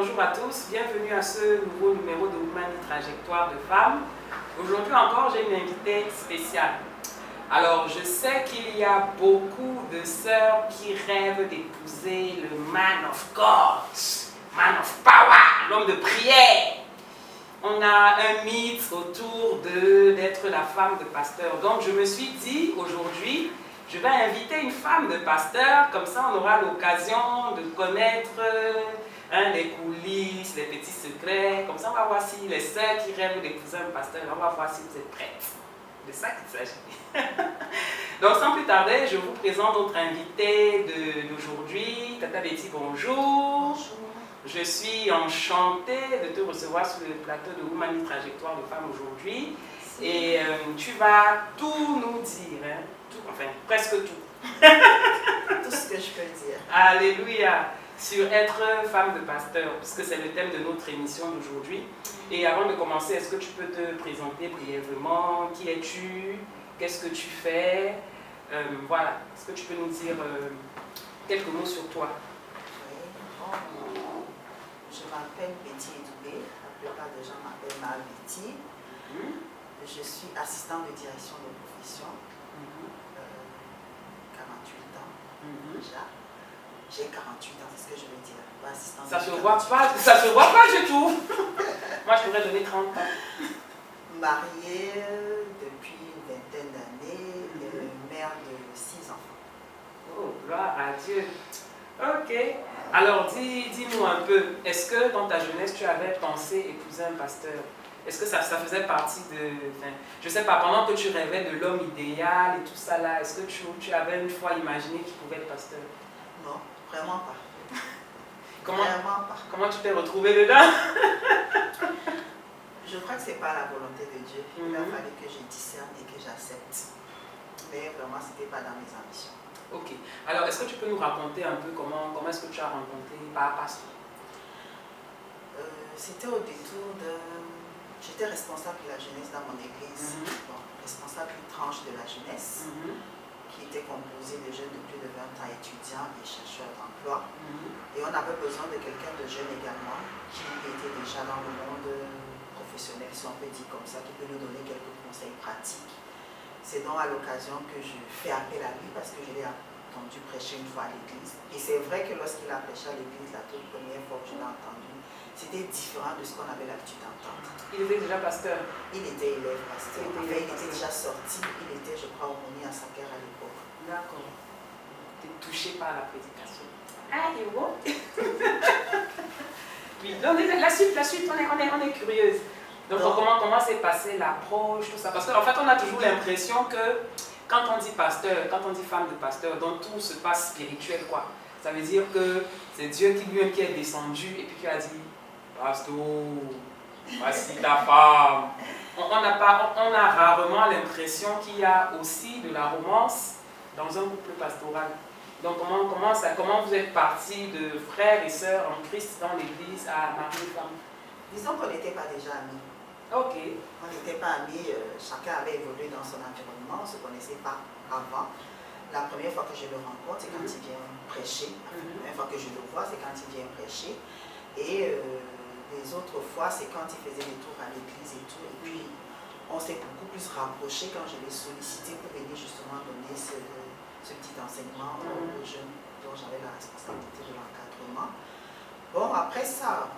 bonjour à tous, bienvenue à ce nouveau numéro de Women Trajectoire de femmes. Aujourd'hui encore, j'ai une invitée spéciale. Alors, je sais qu'il y a beaucoup de sœurs qui rêvent d'épouser le man of God, man of power, l'homme de prière. On a un mythe autour d'être la femme de pasteur. Donc, je me suis dit aujourd'hui, je vais inviter une femme de pasteur, comme ça on aura l'occasion de connaître les coulisses, les petits secrets. Comme ça, on va voir si les sœurs qui rêvent d'épouser un pasteur, on va voir si vous êtes prêtes. C'est de ça qu'il s'agit. Donc, sans plus tarder, je vous présente notre invitée d'aujourd'hui. Tata Betty, bonjour. Bonjour. Je suis enchantée de te recevoir sur le plateau de Women Trajectoire de femmes aujourd'hui. Et tu vas tout nous dire, hein? Tout, enfin presque tout. Tout ce que je peux dire. Alléluia. Sur être femme de pasteur, puisque c'est le thème de notre émission d'aujourd'hui. Et avant de commencer, est-ce que tu peux te présenter brièvement? Qui es-tu? Qu'est-ce que tu fais? Voilà. Est-ce que tu peux nous dire quelques mots sur toi? Oui. Je m'appelle Betty Edoubé. La plupart des gens m'appellent ma Betty. Je suis assistante de direction de profession. 48 ans déjà. J'ai 48 ans, c'est ce que je veux dire. Assistante ça se voit pas du tout. Moi, je pourrais donner 30 ans. Mariée depuis une vingtaine d'années, mère de 6 enfants. Oh, gloire à Dieu. Ok. Alors, dis-nous un peu, est-ce que dans ta jeunesse, tu avais pensé épouser un pasteur? Est-ce que ça faisait partie de... Enfin, je ne sais pas, pendant que tu rêvais de l'homme idéal et tout ça là, est-ce que tu avais une fois imaginé qu'il pouvait être pasteur? Non, vraiment pas. Vraiment pas. Comment tu t'es retrouvée dedans? Je crois que ce n'est pas la volonté de Dieu. Il a fallu que je discerne et que j'accepte. Mais vraiment, ce n'était pas dans mes ambitions. Ok. Alors, est-ce que tu peux nous raconter un peu comment est-ce que tu as rencontré Papa? C'était au détour de... J'étais responsable de la jeunesse dans mon église. Bon, responsable d'une tranche de la jeunesse qui était composée de jeunes de plus de 20 ans, étudiants et chercheurs d'emploi. Et on avait besoin de quelqu'un de jeune également qui était déjà dans le monde professionnel, si on peut dire comme ça, qui peut nous donner quelques conseils pratiques. C'est donc à l'occasion que je fais appel à lui parce que je l'ai entendu prêcher une fois à l'église. Et c'est vrai que lorsqu'il a prêché à l'église la toute première fois que je l'ai entendu, c'était différent de ce qu'on avait l'habitude d'entendre. Il était déjà pasteur? Il était élève pasteur. Il était déjà sorti. Il était, je crois, aumônier à Saker à l'époque. D'accord. Tu es touché par la prédication. Ah, il est bon. Oui, donc la suite, on est curieuse. Donc comment s'est passée l'approche, tout ça? Parce qu'en fait, on a toujours l'impression que quand on dit pasteur, quand on dit femme de pasteur, donc tout se passe spirituel, quoi. Ça veut dire que c'est Dieu qui lui-même qui est descendu et puis qui a dit, pasteur, voici ta femme. On a rarement l'impression qu'il y a aussi de la romance dans un couple pastoral. Donc comment vous êtes partis de frères et sœurs en Christ dans l'église à mari et femme? Disons qu'on n'était pas déjà amis. Ok. On n'était pas amis, chacun avait évolué dans son environnement, on ne se connaissait pas avant. La première fois que je le rencontre, c'est quand il vient prêcher. La première fois que je le vois, c'est quand il vient prêcher. Et les autres fois, c'est quand il faisait des tours à l'église et tout. Et puis, on s'est beaucoup plus rapprochés quand je l'ai sollicité pour venir justement donner ce petit enseignement aux jeunes dont j'avais la responsabilité de l'encadrement. Bon, après ça,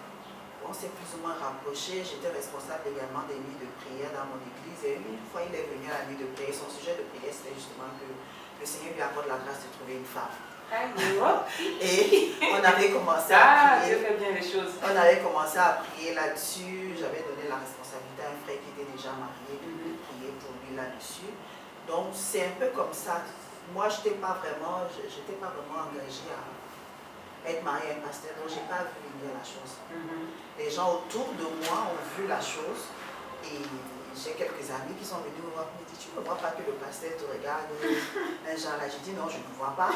on s'est plus ou moins rapprochés. J'étais responsable également des nuits de prière dans mon église. Et une fois, il est venu à la nuit de prière. Son sujet de prière, c'était justement que le Seigneur lui accorde la grâce de trouver une femme. Et on avait commencé à prier. Dieu fait bien les choses. On avait commencé à prier là-dessus. J'avais donné la responsabilité à un frère qui était déjà marié de prier pour lui là-dessus. Donc c'est un peu comme ça. Moi, je n'étais pas vraiment engagée à être mariée à un pasteur. Donc je n'ai pas vu venir la chose. Les gens autour de moi ont vu la chose. Et j'ai quelques amis qui sont venus me voir et me disent, tu ne vois pas que le pasteur te regarde un genre là? J'ai dit non, je ne vois pas.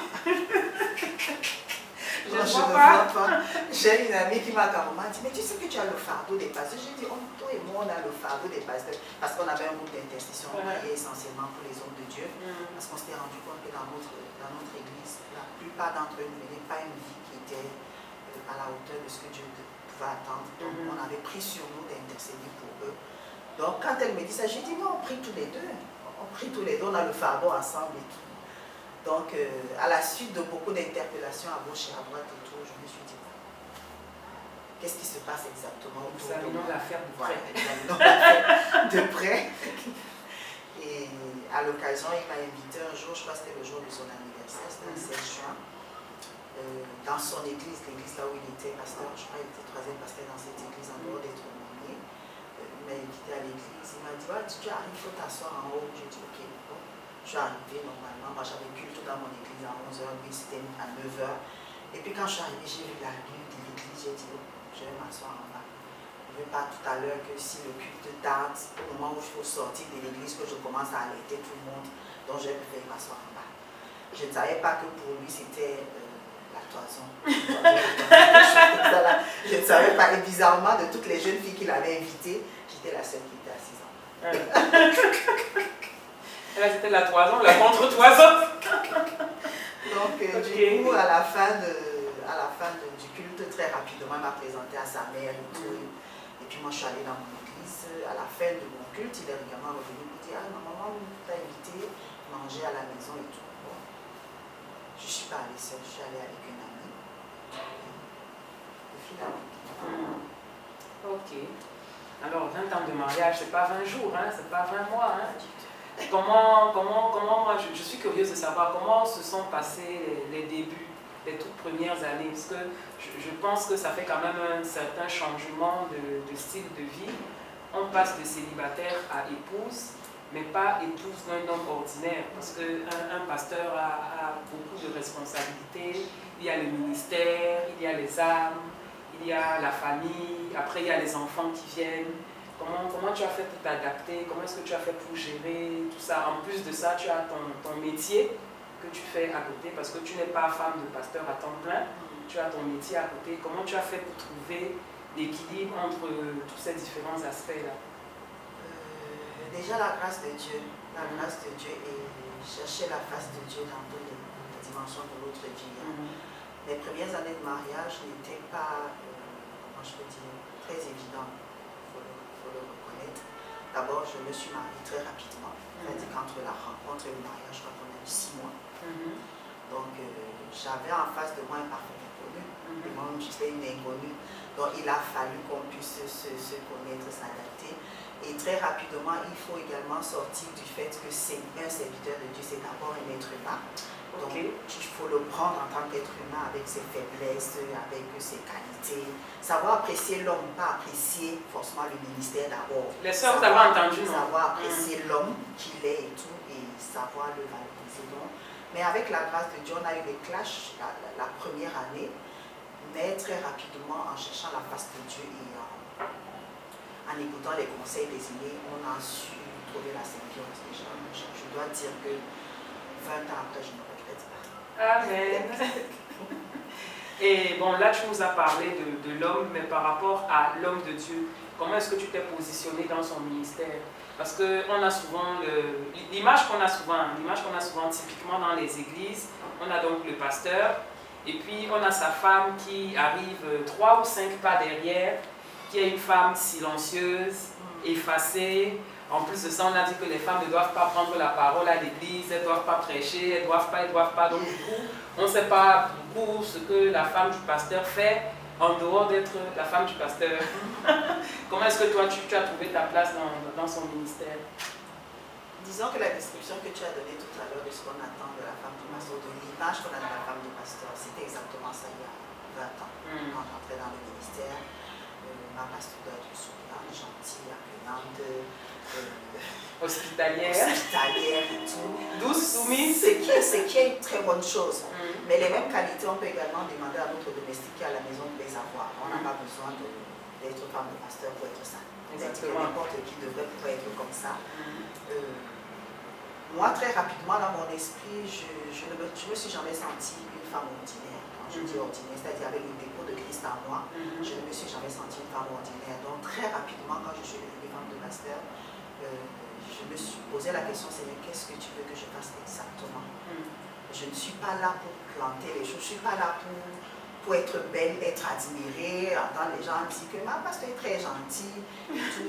Je ne vois pas. J'ai une amie qui m'a carrément dit, mais tu sais que tu as le fardeau des pasteurs? J'ai dit, toi et moi on a le fardeau des pasteurs. Parce qu'on avait un groupe d'intercession qui est essentiellement pour les hommes de Dieu. Parce qu'on s'était rendu compte que dans notre église, la plupart d'entre eux ne venaient pas une vie qui était à la hauteur de ce que Dieu pouvaient attendre. Donc, on avait pris sur nous d'intercéder pour eux. Donc, quand elle me dit ça, j'ai dit non, on prie tous les deux. On prie tous les deux, on a le fardeau ensemble et tout. Donc, à la suite de beaucoup d'interpellations à gauche et à droite et tout, je me suis dit, qu'est-ce qui se passe exactement autour de moi? L'affaire de près. Examinons l'affaire de près. Et à l'occasion, il m'a invité un jour, je crois que c'était le jour de son anniversaire, c'était le 16 juin, dans son église, l'église là où il était pasteur, je crois qu'il était troisième pasteur dans cette église en dehors d'être nommé. Il m'a invité à l'église, il m'a dit, ouais, tu arrives, il faut t'asseoir en haut. J'ai dit, ok, bon. Je suis arrivée normalement, moi j'avais culte dans mon église à 11h, lui c'était à 9h. Et puis quand je suis arrivée, j'ai vu la lune de l'église, j'ai dit, oh, je vais m'asseoir en bas. Je ne veux pas tout à l'heure que si le culte tarde, au moment où il faut sortir de l'église, que je commence à alerter tout le monde, donc j'ai préféré m'asseoir en bas. Je ne savais pas que pour lui c'était la toison. Je ne savais pas, et bizarrement, de toutes les jeunes filles qu'il avait invitées, j'étais la seule qui était assise en bas. Là, c'était la toison, la contre-toison. Donc, du coup, à la fin du culte, très rapidement, il m'a présenté à sa mère et tout. Et puis, moi, je suis allée dans mon église. À la fin de mon culte, il est également revenu pour dire, ah, ma maman t'a invité à manger à la maison et tout. Bon, je ne suis pas allée seule, je suis allée avec une amie. Et finalement. Ok. Alors, 20 ans de mariage, c'est pas 20 jours, hein, c'est pas 20 mois. Hein. Comment moi, je suis curieuse de savoir comment se sont passés les débuts, les toutes premières années, parce que je pense que ça fait quand même un certain changement de style de vie. On passe de célibataire à épouse, mais pas épouse d'un homme ordinaire, parce qu'un pasteur a beaucoup de responsabilités. Il y a le ministère, il y a les âmes, il y a la famille, après il y a les enfants qui viennent. Comment tu as fait pour t'adapter? Comment est-ce que tu as fait pour gérer tout ça? En plus de ça, tu as ton métier que tu fais à côté, parce que tu n'es pas femme de pasteur à temps plein. Tu as ton métier à côté. Comment tu as fait pour trouver l'équilibre entre tous ces différents aspects-là? Déjà la grâce de Dieu. La grâce de Dieu et chercher la face de Dieu dans toutes les dimensions de notre vie. Les premières années de mariage n'étaient pas, comment je peux dire, très évidentes. Il faut le reconnaître. D'abord, je me suis mariée très rapidement. C'est-à-dire qu'entre la rencontre et le mariage, je crois qu'on a eu 6 mois. Donc, j'avais en face de moi un parfait inconnu. Et moi, j'étais une inconnue. Donc, il a fallu qu'on puisse se connaître, s'adapter. Et très rapidement, il faut également sortir du fait que c'est un serviteur de Dieu, c'est d'abord un être humain. Donc, il faut le prendre en tant qu'être humain avec ses faiblesses, avec ses qualités. Savoir apprécier l'homme, pas apprécier forcément le ministère d'abord. Les sœurs, vous avez entendu, non? Savoir apprécier l'homme qu'il est et tout, et savoir le valoriser. Donc, mais avec la grâce de Dieu, on a eu des clashs la première année, mais très rapidement, en cherchant la face de Dieu et en écoutant les conseils des aînés, on a su trouver la symbiose déjà. Je dois dire que 20 ans après, je ne regrette pas. Amen. Et bon, là, tu nous as parlé de l'homme, mais par rapport à l'homme de Dieu, comment est-ce que tu t'es positionné dans son ministère? Parce qu'on a souvent l'image qu'on a souvent typiquement dans les églises, on a donc le pasteur, et puis on a sa femme qui arrive 3 ou 5 pas derrière, qui est une femme silencieuse, effacée. En plus de ça, on a dit que les femmes ne doivent pas prendre la parole à l'église, elles ne doivent pas prêcher, elles ne doivent pas. Donc du coup, on ne sait pas beaucoup ce que la femme du pasteur fait en dehors d'être la femme du pasteur. Comment est-ce que toi, tu as trouvé ta place dans son ministère? Disons que la description que tu as donnée tout à l'heure de ce qu'on attend de la femme du pasteur, de l'image qu'on a de la femme du pasteur, c'était exactement ça il y a 20 ans. Quand on rentrait dans le ministère, ma pasteur doit être souriante, gentille, accueillante, hospitalière et tout. Douce, soumise. Ce qui est une très bonne chose. Mais les mêmes qualités, on peut également demander à notre domestique qui est à la maison de les avoir. On n'a pas besoin d'être femme de pasteur pour être ça. N'importe qui devrait pouvoir être comme ça. Moi, très rapidement, dans mon esprit, je ne me suis jamais sentie une femme ordinaire. Quand je dis ordinaire, c'est-à-dire avec le dépôt de Christ en moi, je ne me suis jamais sentie une femme ordinaire. Donc, très rapidement, quand je suis devenue femme de pasteur, je me suis posé la question, Seigneur, qu'est-ce que tu veux que je fasse exactement? Je ne suis pas là pour planter les choses, je ne suis pas là pour pour être belle, être admirée, entendre les gens dire que ma pasteur est très gentille.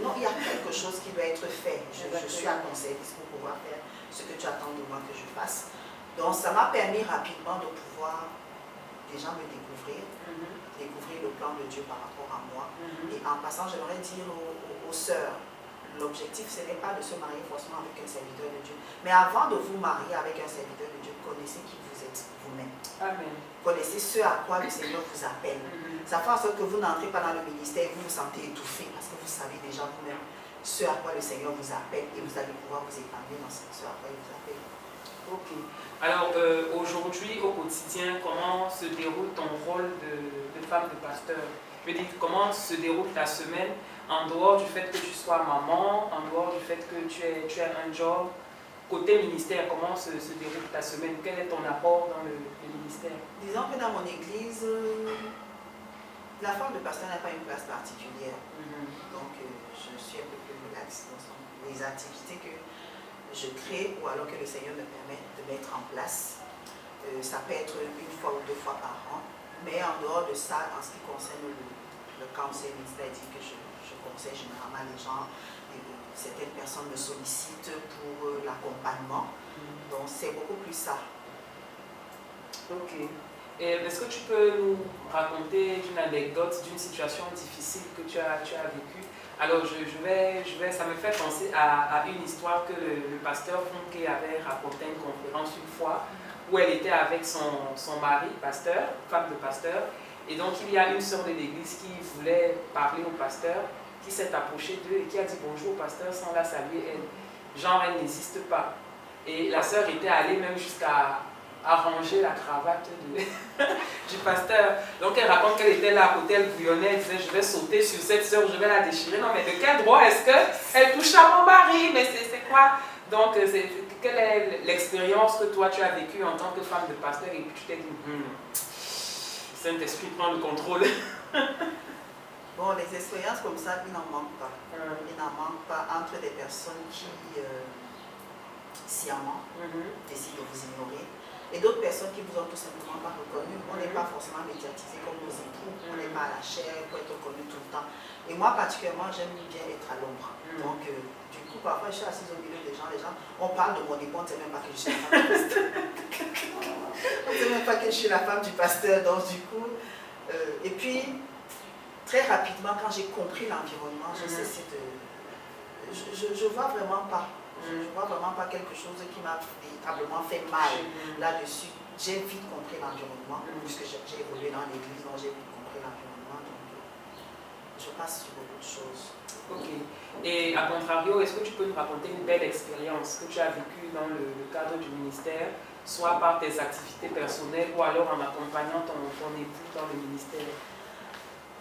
Non, il y a quelque chose qui doit être fait. Je suis à ton service pour pouvoir faire ce que tu attends de moi que je fasse. Donc ça m'a permis rapidement de pouvoir déjà me découvrir, découvrir le plan de Dieu par rapport à moi. Et en passant, j'aimerais dire aux sœurs, l'objectif, ce n'est pas de se marier forcément avec un serviteur de Dieu. Mais avant de vous marier avec un serviteur de Dieu, connaissez qui vous êtes vous-même. Amen. Connaissez ce à quoi le Seigneur vous appelle. Ça fait en sorte que vous n'entrez pas dans le ministère et vous vous sentez étouffé parce que vous savez déjà vous-même ce à quoi le Seigneur vous appelle et vous allez pouvoir vous épanouir dans ce à quoi il vous appelle. Ok. Alors aujourd'hui, au quotidien, comment se déroule ton rôle de femme de pasteur? Je veux dire, comment se déroule ta semaine en dehors du fait que tu sois maman, en dehors du fait que tu aies un job? Côté ministère, comment se déroule ta semaine? Quel est ton apport dans le ministère? Disons que dans mon église, la femme de pasteur n'a pas une place particulière. Donc je suis un peu plus relaxe dans les activités que je crée ou alors que le Seigneur me permet de mettre en place. Ça peut être une fois ou deux fois par an. Mais en dehors de ça, en ce qui concerne le conseil ministère, dit que je conseille généralement les gens. Certaines personnes me sollicitent pour l'accompagnement. Donc c'est beaucoup plus ça. Ok. Et est-ce que tu peux nous raconter une anecdote d'une situation difficile que tu as vécue? Alors ça me fait penser à une histoire que le pasteur Funke avait raconté à une conférence une fois où elle était avec son mari, pasteur, femme de pasteur. Et donc il y a une sœur de l'église qui voulait parler au pasteur, qui s'est approchée d'eux et qui a dit bonjour au pasteur sans la saluer elle. Genre elle n'existe pas. Et la sœur était allée même jusqu'à arranger la cravate du pasteur. Donc elle raconte qu'elle était là à côté, elle bouillonnait, elle disait je vais sauter sur cette sœur, je vais la déchirer. Non mais de quel droit est-ce qu'elle touche à mon mari? Mais c'est quoi? Donc quelle est l'expérience que toi tu as vécue en tant que femme de pasteur et puis tu t'es dit Saint-Esprit prend le contrôle? Bon, les expériences comme ça, il n'en manque pas. Il n'en manque pas entre des personnes qui sciemment décident de vous ignorer et d'autres personnes qui vous ont tout simplement pas reconnu. On n'est pas forcément médiatisé comme nos époux, on n'est pas à la chair pour être reconnu tout le temps. Et moi particulièrement, j'aime bien être à l'ombre. Donc du coup, parfois je suis assise au milieu des gens, on parle de mon époux, on ne sait même pas que je suis la femme du pasteur. On ne sait même pas que je suis la femme du pasteur. Donc du coup, et puis très rapidement, quand j'ai compris l'environnement, je vois vraiment pas. Je ne vois vraiment pas quelque chose qui m'a véritablement fait mal là-dessus. J'ai vite compris l'environnement, puisque j'ai évolué dans l'église, donc j'ai vite compris l'environnement. Donc je passe sur beaucoup de choses. Ok. Et à contrario, est-ce que tu peux nous raconter une belle expérience que tu as vécue dans le cadre du ministère, soit par tes activités personnelles ou alors en accompagnant ton époux dans le ministère?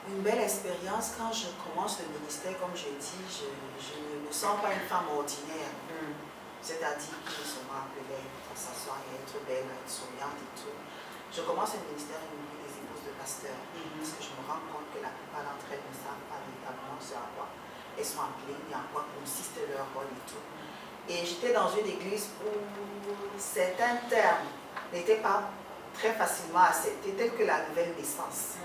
Une belle expérience, quand je commence le ministère, comme je dis, je ne me sens pas une femme ordinaire. C'est-à-dire que je me rappelais à s'asseoir et être belle, être souriante et tout. Je commence le ministère et m'oublie des épouses de pasteurs. Parce que je me rends compte que la plupart d'entre elles ne savent pas véritablement ce à quoi elles sont appelées et à quoi consiste leur rôle et tout. Et j'étais dans une église où certains termes n'étaient pas très facilement acceptés, tels que la nouvelle naissance.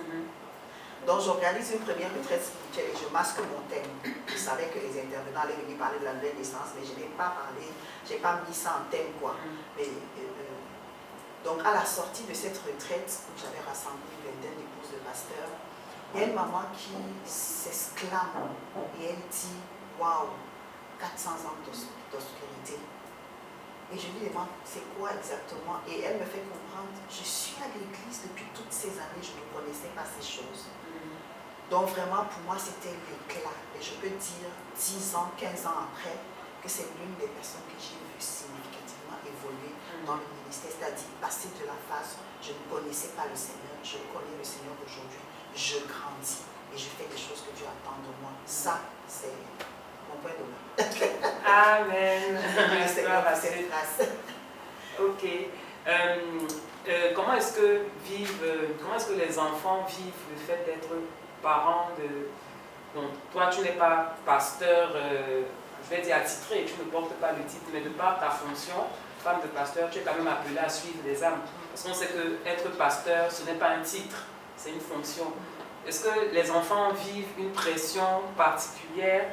Donc j'organise une première retraite spirituelle et je masque mon thème. Je savais que les intervenants allaient venir parler de la nouvelle naissance, mais je n'ai pas parlé, je n'ai pas mis ça en thème quoi. Mais, donc à la sortie de cette retraite où j'avais rassemblé une vingtaine d'épouses de pasteurs, il y a une maman qui s'exclame et elle dit waouh, 400 ans d'obscurité. Et je lui demande c'est quoi exactement, et elle me fait comprendre je suis à l'église depuis toutes ces années, je ne connaissais pas ces choses. Donc vraiment pour moi c'était l'éclat. Et je peux dire 10 ans, 15 ans après que c'est l'une des personnes que j'ai vues significativement évoluer dans le ministère. C'est-à-dire passer de la phase je ne connaissais pas le Seigneur, je connais le Seigneur aujourd'hui, je grandis et je fais des choses que Dieu attend de moi. Ça c'est mon point d'honneur. Amen. Le Seigneur a cette grâce. Ok. Comment est-ce que les enfants vivent le fait d'être parents de... Donc, toi, tu n'es pas pasteur, je vais dire attitré, tu ne portes pas le titre, mais de par ta fonction, femme de pasteur, tu es quand même appelée à suivre les âmes. Parce qu'on sait qu'être pasteur, ce n'est pas un titre, c'est une fonction. Est-ce que les enfants vivent une pression particulière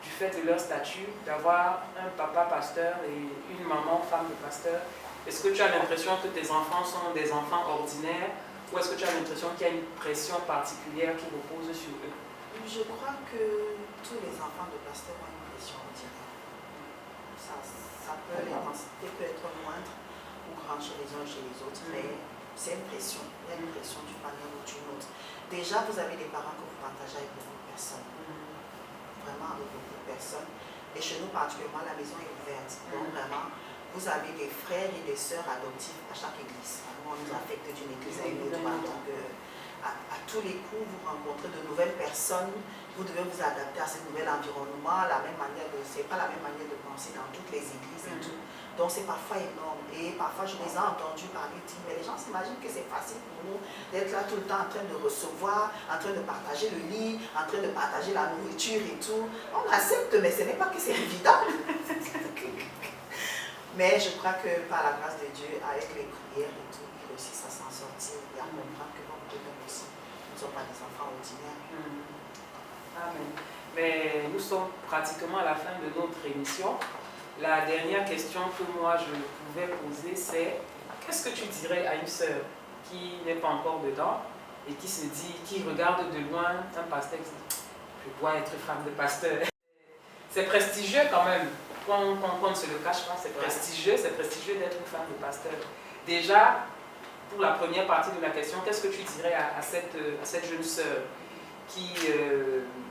du fait de leur statut, d'avoir un papa pasteur et une maman femme de pasteur? Est-ce que tu as l'impression que tes enfants sont des enfants ordinaires ou est-ce que tu as l'impression qu'il y a une pression particulière qui repose sur eux? Je crois que tous les enfants de pasteurs ont une pression ordinaire. L'intensité peut être moindre ou grande chez les uns et chez les autres, mais c'est une pression. Il y a une pression d'une manière ou d'une autre. Déjà, vous avez des parents que vous partagez avec beaucoup de personnes. Vraiment avec beaucoup de personnes. Et chez nous, particulièrement, la maison est ouverte. Donc, vraiment, vous avez des frères et des sœurs adoptifs à chaque église. On nous affecte d'une église à une autre. Donc, à tous les coups, vous rencontrez de nouvelles personnes. Vous devez vous adapter à ce nouvel environnement. C'est pas la même manière de penser dans toutes les églises et tout. Donc, c'est parfois énorme. Et parfois, je les ai entendus parler, dire, mais les gens s'imaginent que c'est facile pour nous d'être là tout le temps en train de recevoir, en train de partager le lit, en train de partager la nourriture et tout. On accepte, mais ce n'est pas que c'est évident. Mais je crois que par la grâce de Dieu, avec les prières et tout, ils réussissent à s'en sortir et à comprendre que bon, eux-mêmes aussi, nous ne sommes pas des enfants ordinaires. Amen. Mais nous sommes pratiquement à la fin de notre émission. La dernière question que moi je pouvais poser, c'est qu'est-ce que tu dirais à une sœur qui n'est pas encore dedans et qui se dit, qui regarde de loin un pasteur qui dit, je dois être femme de pasteur. C'est prestigieux quand même. Qu'on ne se le cache pas, c'est prestigieux d'être une femme de pasteur. Déjà, pour la première partie de la question, qu'est-ce que tu dirais à cette jeune sœur qui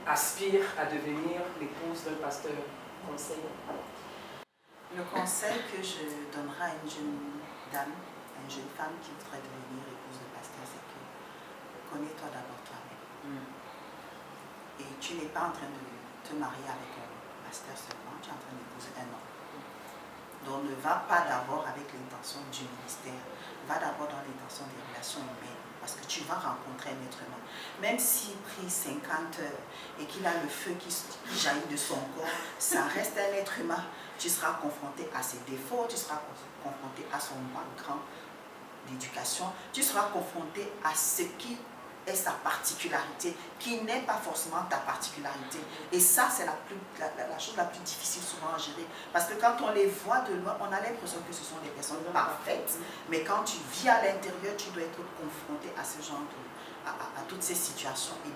aspire à devenir l'épouse d'un pasteur? Conseil. Le conseil que je donnerai à une jeune dame, à une jeune femme qui voudrait devenir épouse de pasteur, c'est que connais-toi d'abord toi-même. Et tu n'es pas en train de te marier avec un pasteur seulement, tu es en train d'épouser un homme. Donc ne va pas d'abord avec l'intention du ministère, va d'abord dans l'intention des relations humaines, parce que tu vas rencontrer un être humain. Même s'il prie 50 heures et qu'il a le feu qui jaillit de son corps, ça reste un être humain. Tu seras confronté à ses défauts, tu seras confronté à son background d'éducation, tu seras confronté à ce qui est sa particularité, qui n'est pas forcément ta particularité. Et ça, c'est la chose la plus difficile souvent à gérer. Parce que quand on les voit de loin, on a l'impression que ce sont des personnes parfaites. Mais quand tu vis à l'intérieur, tu dois être confronté à ce genre à toutes ces situations. Et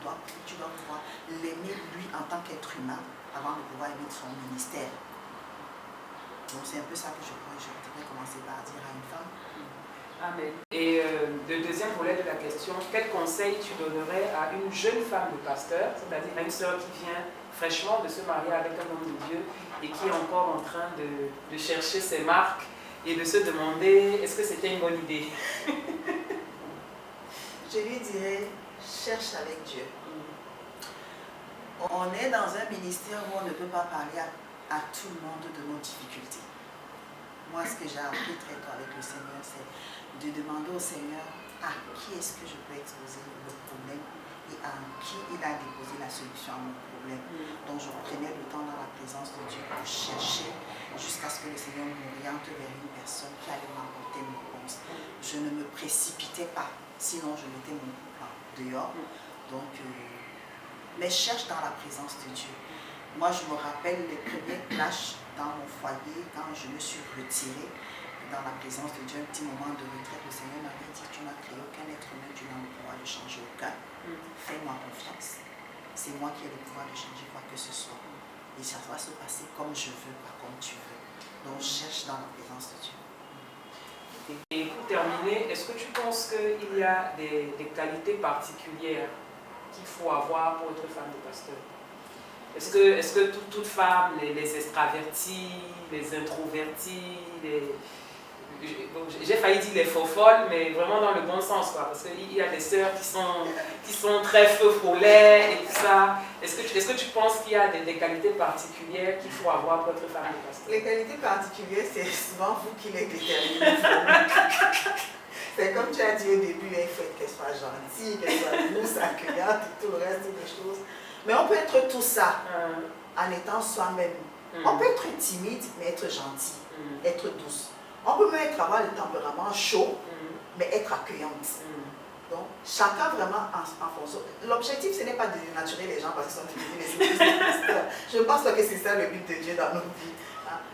tu dois pouvoir l'aimer lui en tant qu'être humain avant de pouvoir aimer son ministère. Donc c'est un peu ça que je voudrais commencer par dire à une femme. Amen. Et le deuxième volet de la question, quel conseil tu donnerais à une jeune femme de pasteur, c'est-à-dire à une sœur qui vient fraîchement de se marier avec un homme de Dieu et qui est encore en train de chercher ses marques et de se demander est-ce que c'était une bonne idée? Je lui dirais, cherche avec Dieu. On est dans un ministère où on ne peut pas parler à tout le monde de nos difficultés. Moi, ce que j'ai appris très tôt avec le Seigneur, c'est de demander au Seigneur à qui est-ce que je peux exposer le problème et à qui il a déposé la solution à mon problème. Donc, je prenais le temps dans la présence de Dieu pour chercher jusqu'à ce que le Seigneur m'oriente vers une personne qui allait m'apporter une réponse. Je ne me précipitais pas, sinon je mettais mon plan dehors. Donc, mais cherche dans la présence de Dieu. Moi, je me rappelle les premiers clashs dans mon foyer, quand je me suis retirée dans la présence de Dieu, un petit moment de retraite, le Seigneur m'avait dit, tu n'as créé aucun être humain, tu n'as le pouvoir de changer aucun. Fais-moi confiance. C'est moi qui ai le pouvoir de changer quoi que ce soit. Et ça va se passer comme je veux, pas comme tu veux. Donc, cherche dans la présence de Dieu. Et pour terminer, est-ce que tu penses qu'il y a des qualités particulières qu'il faut avoir pour être femme de pasteur? Est-ce que toute femme, les extravertis, les introvertis, j'ai failli dire les faux folles, mais vraiment dans le bon sens, quoi, parce qu'il y a des sœurs qui sont très feu follet et tout ça. Est-ce que tu penses qu'il y a des qualités particulières qu'il faut avoir pour être femme de pasteur? Les qualités particulières, c'est souvent vous qui les déterminez. C'est comme tu as dit au début, il faut qu'elle soit gentille, qu'elle soit douce, accueillante et tout le reste des choses. Mais on peut être tout ça en étant soi-même. On peut être timide, mais être gentil, être douce. On peut même avoir le tempérament chaud, mais être accueillante. Donc, chacun vraiment en fonction. L'objectif, ce n'est pas de dénaturer les gens parce qu'ils sont devenus les pasteurs. Je ne pense pas que c'est ça le but de Dieu dans nos vies.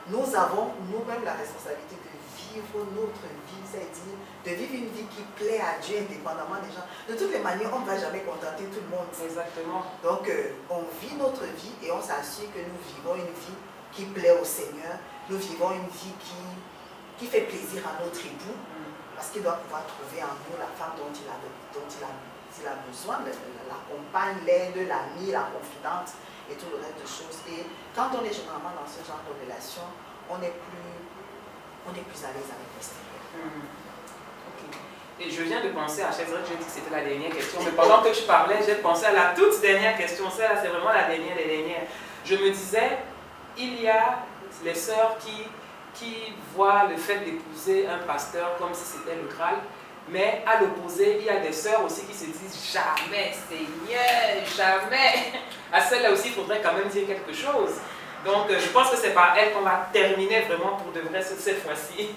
Nous avons nous-mêmes la responsabilité de vivre notre vie, c'est-à-dire de vivre une vie qui plaît à Dieu indépendamment des gens. De toutes les manières, on ne va jamais contenter tout le monde. Exactement. Donc, on vit notre vie et on s'assure que nous vivons une vie qui plaît au Seigneur. Nous vivons une vie qui fait plaisir à notre époux, parce qu'il doit pouvoir trouver en nous la femme dont il a besoin, la compagne, l'aide, l'amie, la confidente et tout le reste de choses. Et quand on est généralement dans ce genre de relation, on est plus à l'aise avec l'extérieur. Okay. Et je viens de penser à Chèvre, je dis que c'était la dernière question, mais pendant que je parlais, j'ai pensé à la toute dernière question. Celle-là, c'est vraiment la dernière des dernières. Je me disais, il y a les sœurs qui voient le fait d'épouser un pasteur comme si c'était le Graal, mais à l'opposé, il y a des sœurs aussi qui se disent jamais, Seigneur, jamais. À celle-là aussi, il faudrait quand même dire quelque chose. Donc, je pense que c'est par elle qu'on va terminer vraiment pour de vrai cette fois-ci.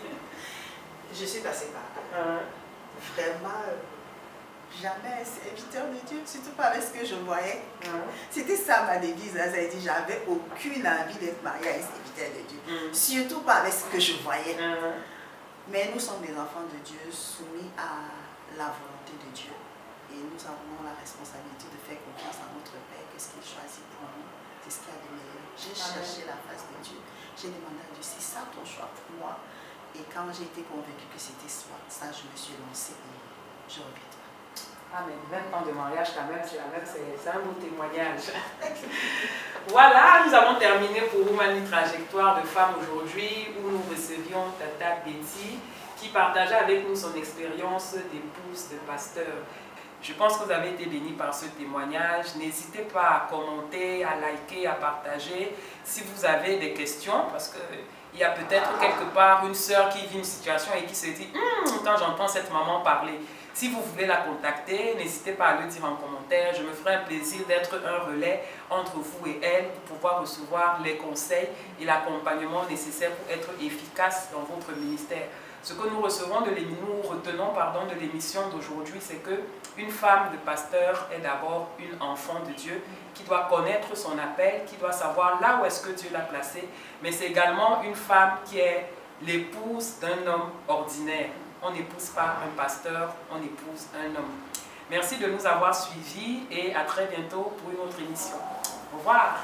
Je suis passée par là. Vraiment, jamais serviteur de Dieu, surtout pas avec ce que je voyais. C'était ça ma devise. Ça a dit, j'avais aucune envie d'être mariée à un serviteur de Dieu. Surtout pas avec ce que je voyais. Mais nous sommes des enfants de Dieu soumis à la volonté de Dieu. Et nous avons la responsabilité de faire confiance à notre Père. Qu'est-ce qu'il choisit pour nous? C'est ce qu'il y a de meilleur. J'ai cherché la face de Dieu. J'ai demandé à Dieu, c'est ça ton choix pour moi? Et quand j'ai été convaincue que c'était ça, je me suis lancée et je ne regrette pas. Ah, mais 20 ans de mariage, quand même, c'est un beau témoignage. Voilà, nous avons terminé pour Woman Trajectoire de femmes aujourd'hui, où nous recevions Tata Betty, qui partageait avec nous son expérience d'épouse de pasteur. Je pense que vous avez été bénis par ce témoignage. N'hésitez pas à commenter, à liker, à partager. Si vous avez des questions, parce qu'il y a peut-être quelque part une sœur qui vit une situation et qui se dit « quand j'entends cette maman parler », si vous voulez la contacter, n'hésitez pas à le dire en commentaire. Je me ferai un plaisir d'être un relais entre vous et elle pour pouvoir recevoir les conseils et l'accompagnement nécessaire pour être efficace dans votre ministère. Ce que nous retenons de l'émission d'aujourd'hui, c'est qu'une femme de pasteur est d'abord une enfant de Dieu qui doit connaître son appel, qui doit savoir là où est-ce que Dieu l'a placée, mais c'est également une femme qui est l'épouse d'un homme ordinaire. On n'épouse pas un pasteur, on épouse un homme. Merci de nous avoir suivis et à très bientôt pour une autre émission. Au revoir.